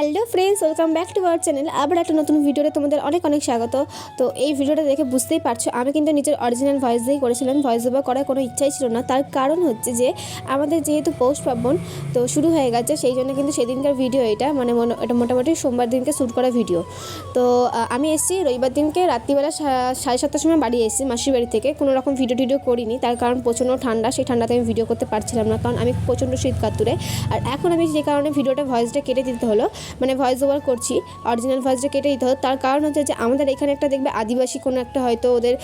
Hello friends, welcome back to our channel. আবার একটা নতুন ভিডিওতে তোমাদের অনেক অনেক স্বাগত। তো এই ভিডিওটা দেখে বুঝতেই পারছো, আমি কিন্তু নিজের অরিজিনাল ভয়েস দিয়েই করেছিলাম। ভয়েস ওভার করার কোনো ইচ্ছাই ছিল না। তার কারণ হচ্ছে যে আমাদের যেহেতু পৌষ পার্বণ তো শুরু হয়ে গেছে, সেই জন্য কিন্তু সেদিনকার ভিডিও এটা এটা মোটামুটি সোমবার দিনকে শ্যুট করা ভিডিও। তো আমি এসেছি রবিবার দিনকে রাত্রিবেলা 7:30টার সময় বাড়ি এসেছি মাসির বাড়ি থেকে। কোনো রকম ভিডিও করিনি, তার কারণ প্রচণ্ড ঠান্ডা, সেই ঠান্ডাতে আমি ভিডিও করতে পারছিলাম না, কারণ আমি প্রচণ্ড শীত কাতুরে। আর এখন আমি যে কারণে ভিডিওটা ভয়েসটা কেটে দিতে হলো, মানে ভয়েস ওভার করছি, অরিজিনাল ভয়েসটা কেটে দিতে হলো। তার কারণ হচ্ছে যে আমাদের এখানে একটা দেখবে আদিবাসী কোনো একটা হয়তো ওদের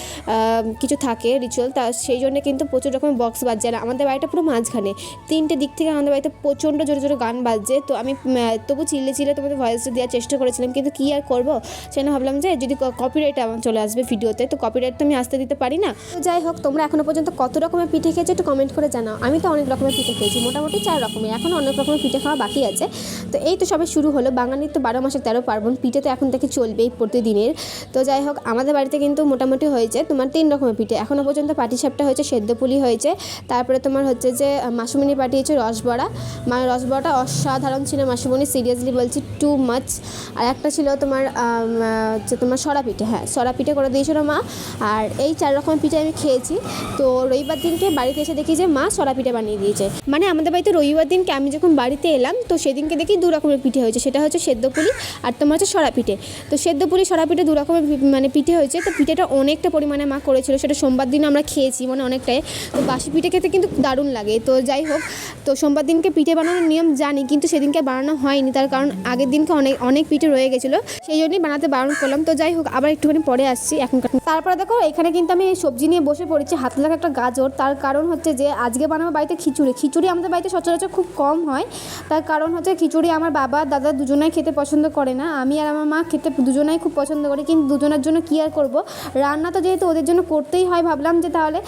কিছু থাকে রিচুয়াল, তা সেই জন্য কিন্তু প্রচুর রকমের বক্স বাজছে। আর আমাদের বাড়িটা পুরো মাঝখানে, তিনটে দিক থেকে আমাদের বাড়িতে প্রচণ্ড জোরে জোরে গান বাজছে। তো আমি তবু চিল্লে তোমাদের ভয়েসটা দেওয়ার চেষ্টা করেছিলাম, কিন্তু কী আর করবো, সেটা ভাবলাম যে যদি কপিরাইট আমার চলে আসবে ভিডিওতে, তো কপিরাইট তো আমি আসতে দিতে পারি না। তো যাই হোক, তোমরা এখনও পর্যন্ত কত রকমের পিঠে খেয়েছো একটু কমেন্ট করে জানাও। আমি তো অনেক রকমের পিঠে খেয়েছি, মোটামুটি 4 রকমের, এখনও অনেক রকমের পিঠে খাওয়া বাকি আছে। তো এই তো সবে শুরু হলো, বাঙালির তো 12 মাসে 13 পার্বণ, পিঠে তো এখন থেকে চলবেই প্রতিদিনের। তো যাই হোক, আমাদের বাড়িতে কিন্তু মোটামুটি হয়েছে তোমার 3 রকমের পিঠে। এখনও পর্যন্ত পাটিসাপটা হয়েছে, সেদ্ধ পুলি হয়েছে, তারপরে তোমার হচ্ছে যে মাসুমণি পাঠিয়েছে রসবড়া। মানে রসবড়াটা অসাধারণ ছিল মাসুমণি, সিরিয়াসলি বলছি, টু মাচ। আর একটা ছিল তোমার তোমার সরা পিঠে, হ্যাঁ সরা পিঠে করে দিয়েছিল মা। আর এই 4 রকমের পিঠে আমি খেয়েছি। তো রবিবার দিনকে বাড়িতে এসে দেখি যে মা সরা পিঠে বানিয়ে দিয়েছে। মানে আমাদের বাড়িতে রবিবার দিনকে আমি যখন বাড়িতে এলাম, তো সেদিনকে দেখি 2 রকমের পিঠে হয়েছে, সেটা হচ্ছে সেদ্ধ পুলি আর তোমার হচ্ছে সরা পিঠে। তো সেদ্ধ পুলি সরা পিঠে 2 রকমের মানে পিঠে হয়েছে। তো পিঠেটা অনেকটা পরিমাণে মা করেছিল, সেটা সোমবার দিন আমরা খেয়েছি, মানে অনেকটাই। তো বাসি পিঠে খেতে কিন্তু দারুণ লাগে। তো যাই হোক, তো সোমবার দিনকে পিঠে বানানোর নিয়ম জানি, কিন্তু সেদিনকে বানানো হয়নি, তার কারণ আগের দিনকে অনেক পিঠে রয়ে গেছিলো, সেই জন্যই বানাতে বারণ করলাম। তো যাই হোক, আবার একটুখানি পরে আসছি এখনকার। তারপরে দেখো, এখানে কিন্তু আমি সবজি নিয়ে বসে পড়েছি, হাতে লাগা একটা গাজর। তার কারণ হচ্ছে যে আজকে বানাবো বাড়িতে খিচুড়ি আমাদের বাড়িতে সচরাচর খুব কম হয়। তার কারণ হচ্ছে খিচুড়ি আমার বাবা দাদা দুজনাই খেতে পছন্দ করে না, আমি আর আমার মা খেতে দুজনাই খুব পছন্দ করি, কিন্তু দুজনের জন্য কী আর করবো, রান্না তো যেহেতু ওদের জন্য করতেই হয়, ভাবলাম যে তাহলে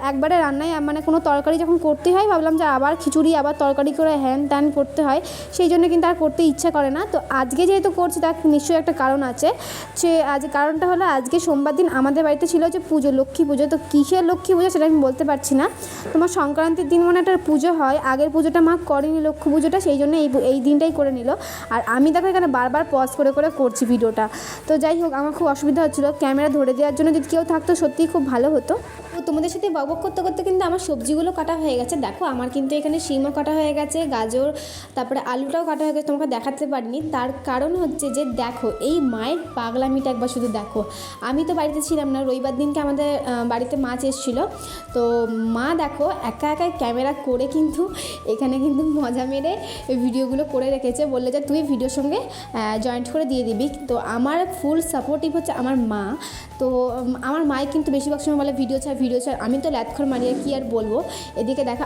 একবারে রান্নায় মানে কোনো তরকারি যখন করতেই হয়, ভাবলাম যে আবার খিচুড়ি আবার তরকারি করে হ্যান ত্যান করতে হয়, সেই জন্য কিন্তু আর করতে ইচ্ছা করে না। তো আজকে যেহেতু করছি, তার নিশ্চয়ই একটা কারণ আছে। সে কারণটা হলো, আজকে সোমবার দিন আমাদের বাড়িতে ছিল যে পুজো, লক্ষ্মী পুজো। তো কিসের লক্ষ্মী পুজো সেটা আমি বলতে পারছি না, তোমার সংক্রান্তির দিন মনে একটা পুজো হয়, আগের পুজোটা মা করেনি লক্ষ্মী পুজোটা, সেই জন্য এই দিনটাই করে নিল। আর আমি দেখো এখানে বারবার পজ করে করছি ভিডিওটা। তো যাই হোক, আমার খুব অসুবিধা হচ্ছিলো, ক্যামেরা ধরে দেওয়ার জন্য যদি কেউ থাকতো সত্যিই খুব ভালো হতো। তো তোমাদের সাথে বকবক করতে করতে কিন্তু আমার সবজিগুলো কাটা হয়ে গেছে। দেখো, আমার কিন্তু এখানে শিমও কাটা হয়ে গেছে, গাজর, তারপরে আলুটাও কাটা হয়ে গেছে, তোমাকে দেখাতে পারিনি। তার কারণ হচ্ছে যে দেখো, এই মায়ের পাগলামিটা একবার শুধু দেখো। আমি তো বাড়িতে ছিলাম না, রবিবার দিনকে আমাদের বাড়িতে মাছ এসেছিলো। তো মা দেখো একা একাই ক্যামেরা করে কিন্তু এখানে কিন্তু মজা মেরে ভিডিওগুলো করে রেখেছে, বললে যে তুই ভিডিওর সঙ্গে জয়েন্ট করে দিয়ে দিবি। তো আমার ফুল সাপোর্টিভ হচ্ছে আমার মা। তো আমার মাই কিন্তু বেশিরভাগ সময় বলে ভিডিও ছাড়। আমি তো ল্যাথখর মারিয়ে কী আর বলবো। এদিকে দেখো,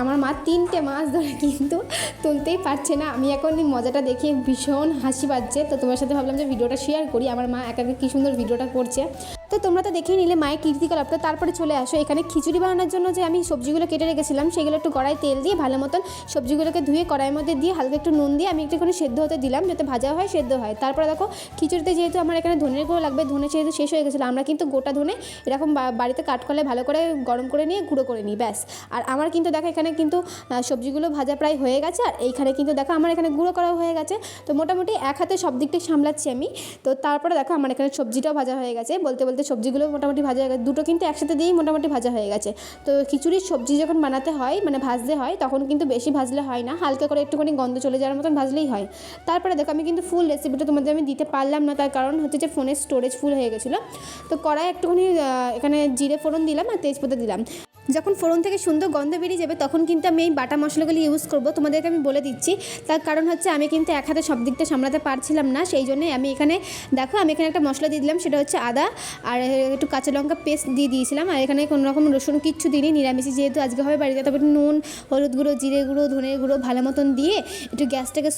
আমার মা 3টে মাছ ধরে কিন্তু তুলতেই পারছে না। আমি এখন এই মজাটা দেখে ভীষণ হাসি পাচ্ছে। তো তোমার সাথে ভাবলাম যে ভিডিওটা শেয়ার করি, আমার মা একা কী সুন্দর ভিডিওটা করছে। তো তোমরা তো দেখেই নিলে মায়ের কীর্তিকলাপটা। তারপরে চলে আসো এখানে খিচুড়ি বানানোর জন্য যে আমি সবজিগুলো কেটে রেখেছিলাম, সেগুলো একটু কড়াই তেল দিয়ে ভালো মতন সবজিগুলোকে ধুয়ে কড়াইয়ের মধ্যে দিয়ে হালকা একটু নুন দিয়ে আমি একটুখানি সেদ্ধ হতে দিলাম, যাতে ভাজা হয় সেদ্ধ হয়। তারপরে দেখো, খিচুড়িতে যেহেতু আমার এখানে ধনের গুঁড়ো লাগবে, ধনে যেহেতু শেষ হয়ে গেছিলো, আমরা কিন্তু গোটা ধনে এরকম বাড়িতে কাট করলে ভালো করে গরম করে নিয়ে গুঁড়ো করে নিই, ব্যাস। আর আমার কিন্তু দেখো এখানে কিন্তু সবজিগুলো ভাজা প্রায় হয়ে গেছে, আর এইখানে কিন্তু দেখো আমার এখানে গুঁড়ো করা হয়ে গেছে। তো মোটামুটি এক হাতে সব দিকটাই সামলাচ্ছি আমি। তো তারপরে দেখো আমার এখানে সবজিটাও ভাজা হয়ে গেছে, বলতে বলতে সবজিগুলো মোটামুটি ভাজা হয়ে গেছে, দুটো কিন্তু একসাথে দিয়েই মোটামুটি ভাজা হয়ে গেছে। তো খিচুড়ির সবজি যখন বানাতে হয়, মানে ভাজতে হয়, তখন কিন্তু বেশি ভাজলে হয় না, হালকা করে একটুখানি গন্ধ চলে যাওয়ার মতন ভাজলেই হয়। তারপরে দেখো, আমি কিন্তু ফুল রেসিপিটা তোমাদের আমি দিতে পারলাম না, তার কারণ হচ্ছে যে ফোনের স্টোরেজ ফুল হয়ে গেছিলো। তো কড়াই একটুখানি এখানে জিরে ফোড়ন দিলাম আর তেজপাতা দিলাম। যখন ফোড়ন থেকে সুন্দর গন্ধ বেরিয়ে যাবে, তখন কিন্তু আমি এই বাটা মশলাগুলি ইউজ করব, তোমাদেরকে আমি বলে দিচ্ছি। তার কারণ হচ্ছে আমি কিন্তু এক হাতে সব দিকটা সামলাতে পারছিলাম না, সেই জন্যই আমি এখানে দেখো আমি এখানে একটা মশলা দিয়ে দিলাম, সেটা হচ্ছে আদা আর একটু কাঁচা লঙ্কা পেস্ট দিয়ে দিয়েছিলাম। আর এখানে কোনো রকম রসুন কিচ্ছু দিইনি, নিরামিষি যেহেতু আজকে হবে বাড়িতে। তারপর নুন, হলুদ গুঁড়ো, জিরে গুঁড়ো, ধনের গুঁড়ো ভালো মতন দিয়ে একটু গ্যাসটাকে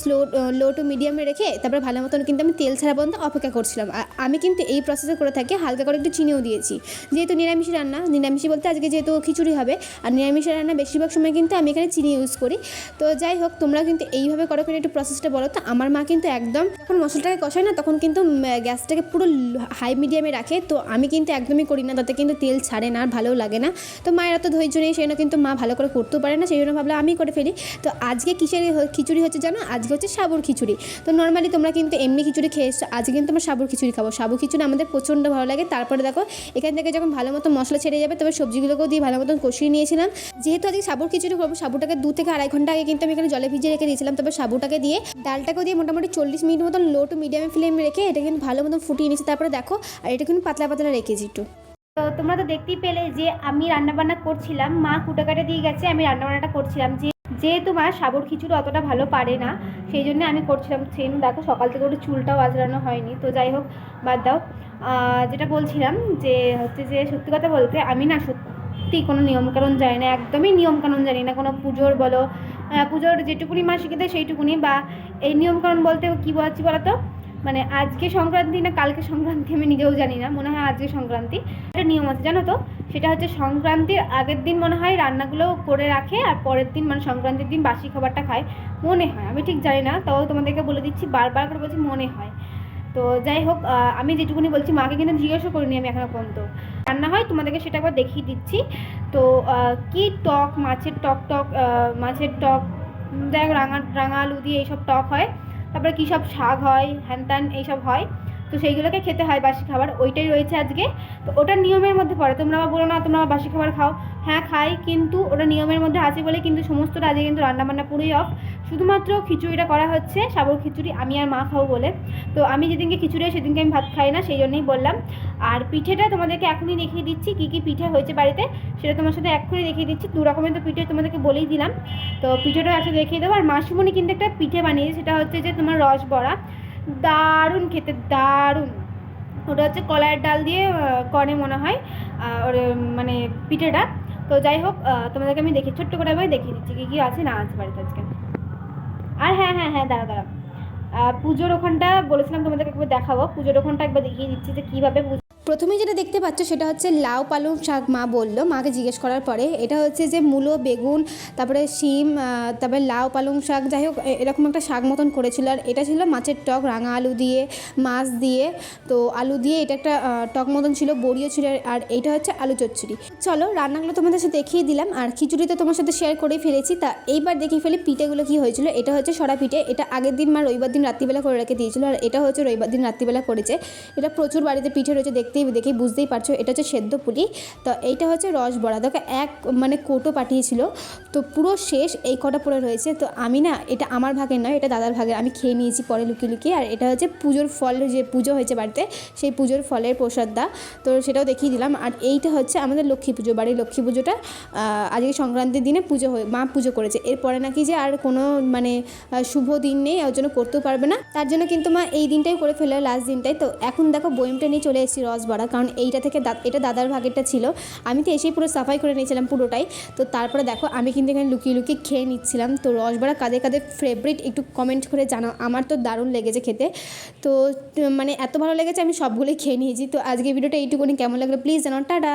লো টু মিডিয়ামে রেখে তারপর ভালো মতন কিন্তু আমি তেল ছাড়া পর্যন্ত অপেক্ষা করছিলাম। আর আমি কিন্তু এই প্রসেসে করে থাকি, হালকা করে একটু চিনিও দিয়েছি, যেহেতু নিরামিষি রান্না। নিরামিষি বলতে আজকে যেহেতু খিচুড়ি হবে। আর নিরামিষ রান্না বেশিরভাগ সময় কিন্তু আমি এখানে চিনি ইউজ করি। তো যাই হোক, তোমরা কিন্তু এইভাবে করো কিনা একটু প্রসেসটা বলো। তো আমার মা কিন্তু একদম যখন মশলাটাকে কষায় না তখন কিন্তু গ্যাসটাকে পুরো হাই মিডিয়ামে রাখে। তো আমি কিন্তু একদমই করি না, তাতে কিন্তু তেল ছাড়ে না আর ভালোও লাগে না। তো মায়ের অত ধৈর্য নেই, সেই জন্য কিন্তু মা ভালো করে করতেও পারে না, সেই জন্য ভাবলাম আমি করে ফেলি। তো আজকে কিসের খিচুড়ি হচ্ছে জানো? আজকে হচ্ছে সাবুর খিচুড়ি। তো নর্মালি তোমরা কিন্তু এমনি খিচুড়ি খেয়ে এসছো, আজকে কিন্তু আমরা সাবুর খিচুড়ি খাবো। সাবু খিচুড়ি আমাদের প্রচণ্ড ভালো লাগে। তারপরে দেখো এখান থেকে যখন ভালো মতো মশলা ছেড়ে যাবে তবে সবজিগুলোকেও দিয়ে ভালো মতন কষিয়ে নিয়েছিলাম। যেহেতু আজকে সাবুর খিচুড়ি করবো, সাবুটাকে 2 থেকে আড়াই ঘন্টা আগে কিন্তু আমি এখানে জলে ভিজিয়ে রেখে দিয়েছিলাম। তবে সাবুটাকে দিয়ে ডালটাকে দিয়ে মোটামুটি 40 মিনিট মতন লো টু মিডিয়াম ফ্লেমে রেখে এটা কিন্তু ভালো মতন ফুটিয়ে নিয়েছি। তারপরে দেখো, আর এটা কিন্তু পাতলা পাতলা রেখেছি একটু। তো তোমরা তো দেখতেই পেলে যে আমি রান্নাবান্না করছিলাম, মা কুটাকাটা দিয়ে গেছে, আমি রান্নাবান্নাটা করছিলাম। যেহেতু মা সাবুর খিচুড়ি অতটা ভালো পারে না, সেই জন্য আমি করছিলাম। সেই দেখো সকাল থেকে ওটা চুলটাও আঁচড়ানো হয়নি। তো যাই হোক, বাদ দাও। যেটা বলছিলাম যে হচ্ছে যে সত্যি কথা বলতে আমি না সত্যি কোনো নিয়মকানুন জানি না, একদমই নিয়মকানুন জানি না। কোনো পুজোর বলো, পুজোর যেটুকুনি মা শিখে দেয় সেইটুকুনি, বা এই নিয়মকানুন বলতে কী বলছি বলো তো, মানে আজকে সংক্রান্তি না কালকে সংক্রান্তি আমি নিজেও জানি না, মনে হয় আজকে সংক্রান্তি। একটা নিয়ম আছে জানো তো, সেটা হচ্ছে সংক্রান্তির আগের দিন মনে হয় রান্নাগুলো করে রাখে, আর পরের দিন মানে সংক্রান্তির দিন বাসি খাবারটা খায় মনে হয়, আমি ঠিক জানি না। তাও তোমাদেরকে বলে দিচ্ছি, বারবার করে বলছি মনে হয়। তো যাই হোক, আমি যেটুকুনি বলছি, মাকে কিন্তু জিজ্ঞাসা করিনি আমি এখনো পর্যন্ত। রান্না হয় তোমাদেরকে সেটা একবার দেখিয়ে দিচ্ছি। তো কি টক, মাছের টক দেখ, রাঙা আলু দিয়ে এইসব টক হয়। তারপরে কী সব শাক হয়, হ্যান ত্যান এইসব হয়। তো সেইগুলোকে খেতে হয় বাসি খাবার, ওইটাই রয়েছে আজকে। তো ওটা নিয়মের মধ্যে পড়ে। তোমরা বলো না তোমরা বাসি খাবার খাও, হ্যাঁ খাই, কিন্তু ওটা নিয়মের মধ্যে আছে বলে কিন্তু সমস্তটা আজকে কিন্তু রান্নাবান্না পুরোই অফ। শুধুমাত্র খিচুড়িটা করা হচ্ছে, সাবুর খিচুড়ি, আমি আর মা খাবো বলে। তো আমি যেদিনকে খিচুড়ি হয় সেদিনকে আমি ভাত খাই না, সেই জন্যই বললাম। আর পিঠেটা তোমাদেরকে এখনই দেখিয়ে দিচ্ছি, কী কী পিঠে হয়েছে বাড়িতে সেটা তোমার সাথে এক্ষুনি দেখিয়ে দিচ্ছি। 2 রকমের তো পিঠে তোমাদেরকে বলেই দিলাম, তো পিঠেটাও একসাথে দেখিয়ে দেবো। আর মাসিমণি কিন্তু একটা পিঠে বানিয়েছে, সেটা হচ্ছে যে তোমার রসবড়া, দারুণ খেতে, দারুণ। ওটা হচ্ছে কলাইয়ের ডাল দিয়ে করে মনে হয় ওর মানে পিঠেটা। তো যাই হোক, তোমাদেরকে আমি দেখি ছোট্ট করে আমি দেখিয়ে দিচ্ছি কী কী আছে না আছে বাড়িতে আজকে। আর হ্যাঁ দাঁড়া, পুজোর ওখানটা বলেছিলাম তোমাদেরকে একবার দেখাবো, পুজোর ওখানটা একবার দেখিয়ে দিচ্ছি যে কীভাবে। প্রথমে যেটা দেখতে পাচ্ছ সেটা হচ্ছে লাউ পালং শাক। মা বললো, মাকে জিজ্ঞেস করার পরে, এটা হচ্ছে যে মূলো, বেগুন, তারপরে শিম, তারপরে লাউ পালং শাক, যাই হোক এরকম একটা শাক মতন করেছিল। আর এটা ছিল মাছের টক, রাঙা আলু দিয়ে, মাছ দিয়ে, তো আলু দিয়ে এটা একটা টক মতন ছিল, বড়িও ছিল। আর এইটা হচ্ছে আলু চচ্চড়ি। চলো রান্নাগুলো তোমাদের সাথে দেখিয়ে দিলাম, আর খিচুড়ি তো তোমার সাথে শেয়ার করে ফেলেছি। তা এইবার দেখিয়ে ফেলি পিঠেগুলো কী হয়েছিল। এটা হচ্ছে সরা পিঠে, এটা আগের দিন মা রবিবার দিন রাত্রিবেলা করে রেখে দিয়েছিল। আর এটা হচ্ছে রবিবার দিন রাত্রিবেলা করেছে। এটা প্রচুর বাড়িতে পিঠে রয়েছে, দেখেই বুঝতেই পারছো। এটা হচ্ছে সেদ্ধ পুলি। তো এইটা হচ্ছে রসবড়া, দেখো এক মানে কোটো পাঠিয়েছিল, তো পুরো শেষ এই কটা পড়ে রয়েছে। তো আমি না, এটা আমার ভাগের নয়, এটা দাদার ভাগের, আমি খেয়ে নিয়েছি পরে লুকিয়ে লুকিয়ে। আর এটা হচ্ছে পুজোর ফল, যে পুজো হয়েছে বাড়িতে সেই পুজোর ফলের প্রসাদটা, তো সেটাও দেখিয়ে দিলাম। আর এইটা হচ্ছে আমাদের লক্ষ্মী পুজো, বাড়ির লক্ষ্মী পুজোটা আজকে সংক্রান্তির দিনে পুজো মা পুজো করেছে। এরপরে নাকি যে আর কোনো মানে শুভ দিন নেই, ওর জন্য করতেও পারবে না, তার জন্য কিন্তু মা এই দিনটাই করে ফেলে, লাস্ট দিনটাই। তো এখন দেখো বয়মটা নিয়ে চলে এসেছি রসবড়া, কারণ এইটা থেকে এটা দাদার ভাগেরটা ছিল। আমি তো এসেই পুরো সাফাই করে নিয়েছিলাম পুরোটাই। তো তারপরে দেখো আমি কিন্তু এখানে লুকিয়ে লুকিয়ে খেয়ে নিচ্ছিলাম। তো রসবড়া কাদের কাদের ফেভারিট একটু কমেন্ট করে জানাও। আমার তো দারুণ লেগেছে খেতে, তো মানে এত ভালো লেগেছে আমি সবগুলোই খেয়ে নিয়েছি। তো আজকে ভিডিওটা এইটুকুনি, কেমন লাগলো প্লিজ জানাও। টাটা।